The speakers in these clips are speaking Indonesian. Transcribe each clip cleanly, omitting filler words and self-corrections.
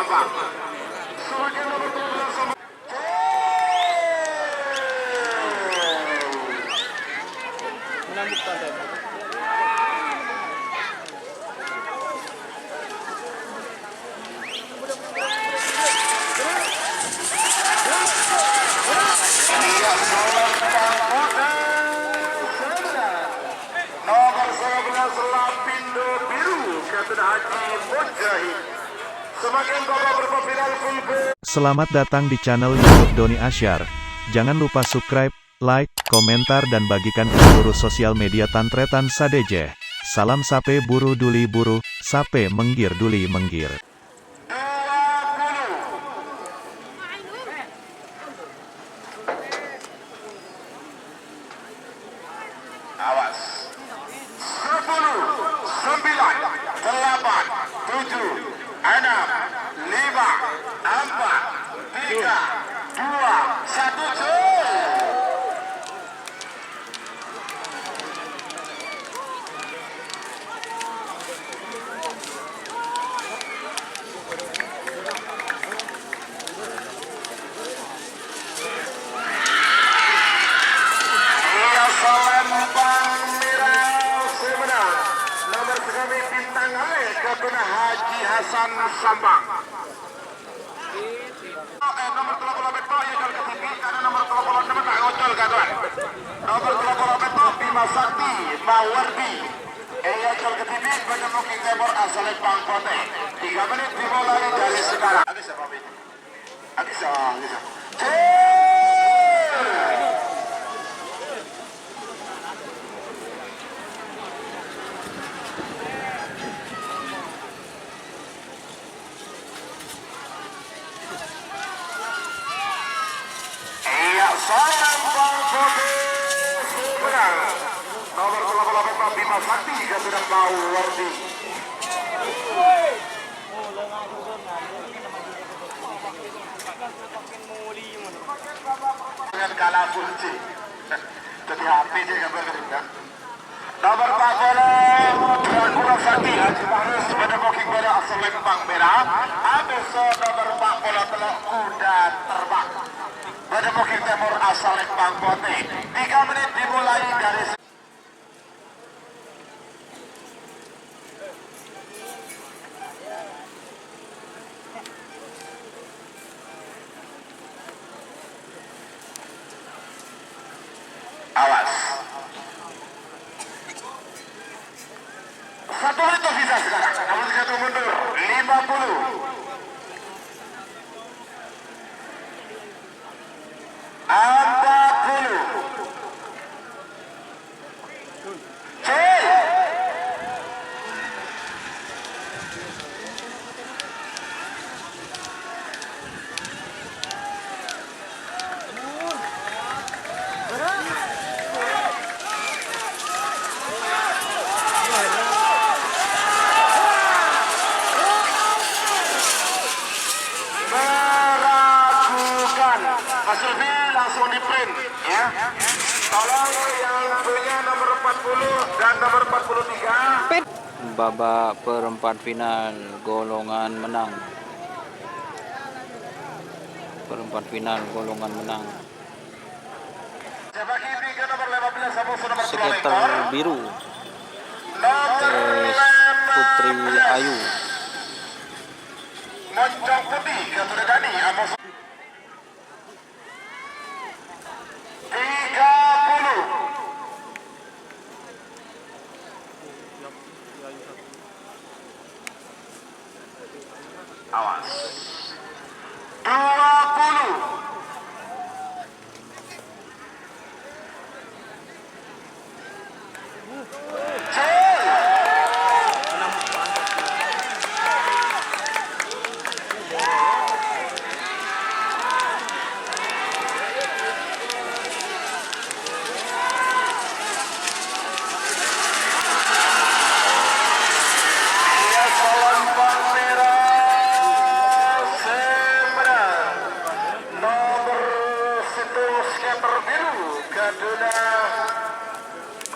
Sampang. Sebagai nomor 12 Sampang. Nomor 11 Lapindo Biru Kapten Haji Mujahid. Semakin babak berpotensi full. Selamat datang di channel YouTube Doni Asyar. Jangan lupa subscribe, like, komentar dan bagikan ke seluruh sosial media Tantretan Sadejeh. Salam sape buru duli buru, sape menggir duli menggir. Awas. 10, 9, 8, 7, 6, 5, 4, 3, 2, 1, Haji Hasan Sambang. Nomor 30 beto ya kalau ketinggi karena nomor 36 tak ngocol kawan. Nomor 30 beto Bima Sakti Mawardi. Ya kalau ketinggi pada Bukit Timur asal Pangkote. 3 menit dimulai dari sekarang. Agisa Robin. Agisa. Sayang Pangkote benar. Nomor 38 Bima Sakti juga sudah Mawardi. Dengan kalah kunci. Jadi HP dia gambar kerja. Nomor 40 Bima Sakti Haji Mahrus pada booking pada asal Lempang Merah. Habis nomor 40 telok kuda terbang. Pada Bukit Timur asal Pangkote. 3 menit dimulai dari awas. 1 menit tersisa sekarang. Namun 1 mundur. 50. 40. Meragukan hasil B langsung di print ya. Tolong yang punya nomor 40 dan nomor 43. Babak perempat final golongan menang. Perempat final golongan menang. Bagi tiga nomor 15 sama nomor 2 Sekitar biru. Nomor Putri 15 Ayu. Moncong putih Gatot Dani Amos 30. Awas. 20.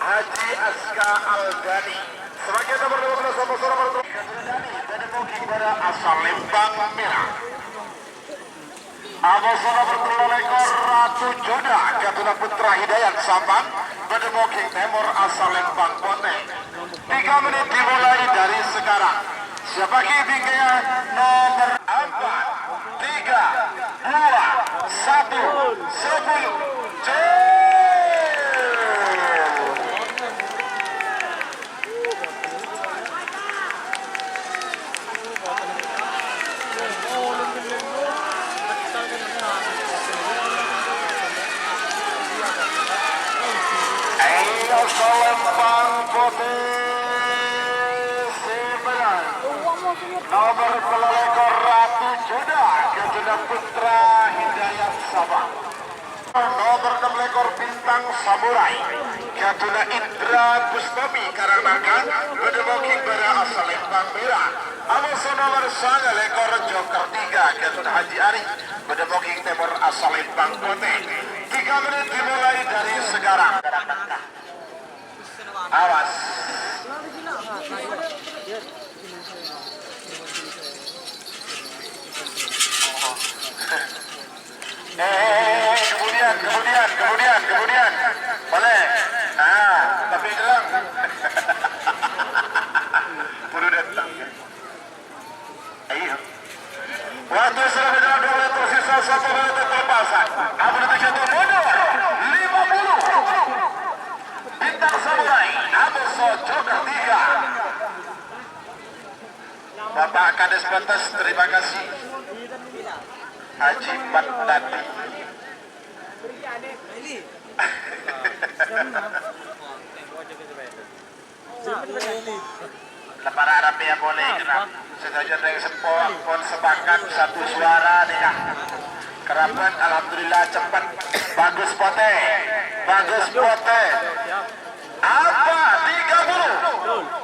Haji Aska Al-Ghani Sebagai nomor 12 sama nomor 3 dari booking pada asal Lembang Merah. Abosona berpeluang ekor Ratu Joda Gatuna Putra Hidayat Sabang pada booking Timur asal Lembang Bonteng. 3 menit dimulai dari sekarang. Siapa bingkainya nomor 4, 3, 2, 1, 10. Lembang posisi menang. Nomor pelekor Ratu Joda Gatuna Putra Hidayat Sabang. Nomor 6 lekor Bintang Samurai Gatuna Indra Bustami Karangnaga Bedemoking pada asal Lembang Merah. Amoso nomor 9 lekor Joker 3 Gatuna Haji Ari Bedemoking Timur asal Lembang Kote. 3 menit dimulai dari sekarang. Awas. Kemudian. Boleh. Tapi jelang. Perlu datang. Ayo. Waktu sudah berjalan 2 menit tersisa 1 menit terlepasan. Abu Dhabi mundur. 50. Bintang Samurai. Amoso Joker 3. Bapak Kades Batas, terima kasih. Haji Bandati. Lepas Arab ya boleh kerap. Setuju dengan sepon, pon sepakat satu suara dia. Kerabat alhamdulillah cepat. Bagus pote. Apa 30?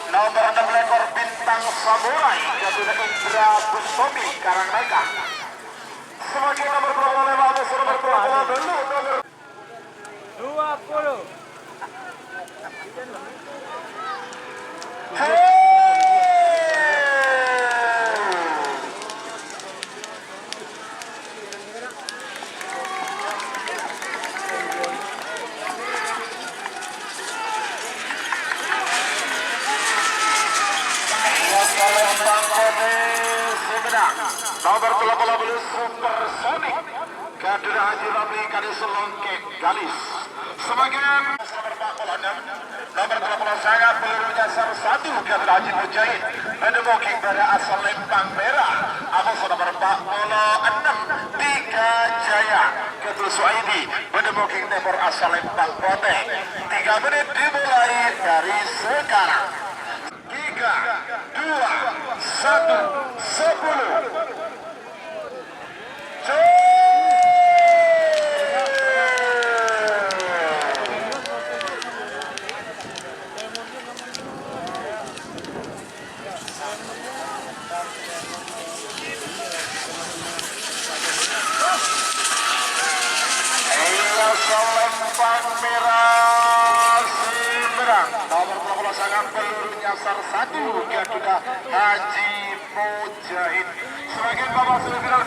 Nomor 6 lekor Bintang Samurai Gatuna Indra Bustami Karangnaga. Sebagai nomor 25 nomor 20 dulu nomor 20. Nomor 18 Supersonic Gatuna Haji Ramli Kadis Longke Galis. Sebagai nomor 30 sangat peluru nyasar 1 Gatuna Haji Mujahid Bedemoking pada asal Lembang Merah. Amoso nomor 46 Tiga Jaya Gatuna Suaidi Bedemoking Timur asal Lembang Kote. 3 menit dimulai dari sekarang. 3, 2, 1, 10. Lembang Merah Simberang. Nomor 12 sangat peluru nyasar 1 Gatuna Haji Mujahid. Sebagian babak semifinal